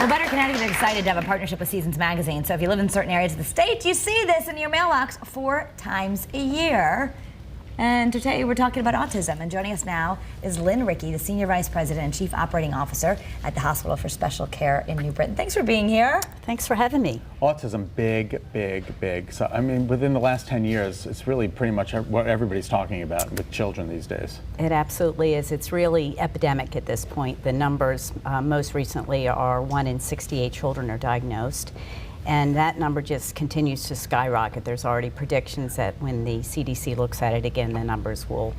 Well, Better Connecticut is excited to have a partnership with Seasons Magazine. So if you live in certain areas of the state, you see this in your mailbox 4 times a year. And today we're talking about autism. And joining us now is Lynn Ricci, the Senior Vice President and Chief Operating Officer at the Hospital for Special Care in New Britain. Thanks for being here. Thanks for having me. Autism, big, big, big. So, I mean, within the last 10 years, it's really pretty much what everybody's talking about with children these days. It absolutely is. It's really epidemic at this point. The numbers most recently are 1 in 68 children are diagnosed. And that number just continues to skyrocket. There's already predictions that when the CDC looks at it again, the numbers will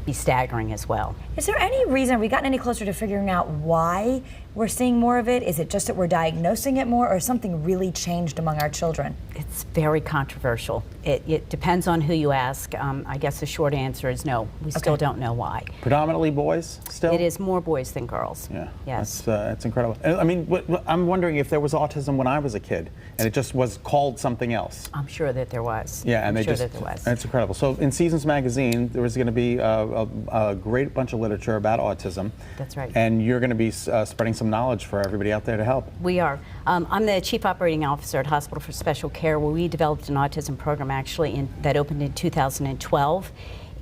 be staggering as well. Is there any reason, have we gotten any closer to figuring out why we're seeing more of it? Is it just that we're diagnosing it more, or has something really changed among our children? It's very controversial. It depends on who you ask. I guess the short answer is no. We still don't know why. Predominantly boys still? It is more boys than girls. Yeah. Yes. That's incredible. I mean, I'm wondering if there was autism when I was a kid and it just was called something else. I'm sure that there was. Yeah, and it's incredible. So in Seasons Magazine, there was going to be a great bunch of literature about autism. That's right. And you're going to be spreading some knowledge for everybody out there to help. We are. I'm the Chief Operating Officer at Hospital for Special Care, where we developed an autism program actually that opened in 2012.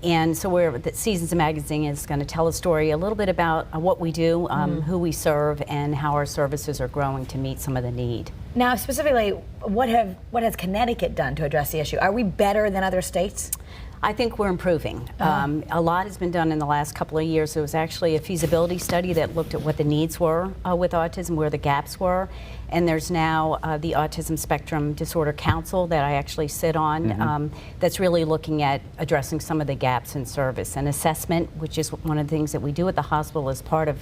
And so the Seasons Magazine is going to tell a story a little bit about what we do, who we serve, and how our services are growing to meet some of the need. Now, specifically, what has Connecticut done to address the issue? Are we better than other states? I think we're improving. A lot has been done in the last couple of years. There was actually a feasibility study that looked at what the needs were with autism, where the gaps were. And there's now the Autism Spectrum Disorder Council that I actually sit on that's really looking at addressing some of the gaps in service. And assessment, which is one of the things that we do at the hospital as part of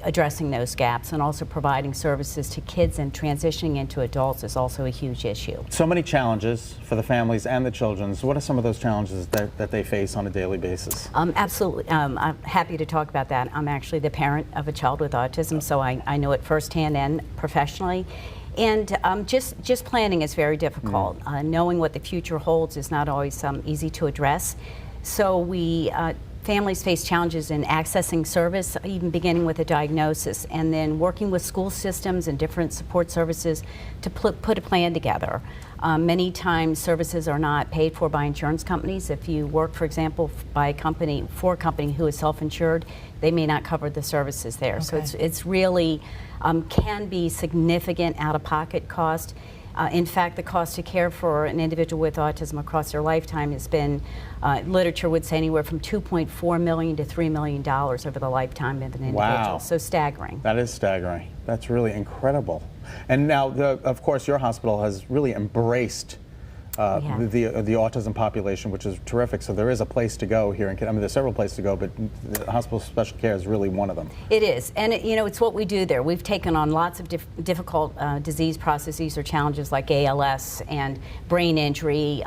addressing those gaps, and also providing services to kids and transitioning into adults is also a huge issue. So many challenges for the families and the children. So what are some of those challenges that they face on a daily basis? Absolutely. I'm happy to talk about that. I'm actually the parent of a child with autism, so I know it firsthand and professionally. And just planning is very difficult. Knowing what the future holds is not always easy to address. So families face challenges in accessing service, even beginning with a diagnosis, and then working with school systems and different support services to put a plan together. Many times services are not paid for by insurance companies. If you work, for example, for a company who is self-insured, they may not cover the services there. Okay. So it's really can be significant out-of-pocket cost. In fact, the cost of care for an individual with autism across their lifetime has been, literature would say, anywhere from $2.4 million to $3 million over the lifetime of an individual. Wow. So staggering. That is staggering. That's really incredible. And now, of course, your hospital has really embraced the autism population, which is terrific. So there is a place to go here. I mean, there's several places to go, but the Hospital for Special Care is really one of them. It is, and it's what we do there. We've taken on lots of difficult disease processes or challenges like ALS and brain injury,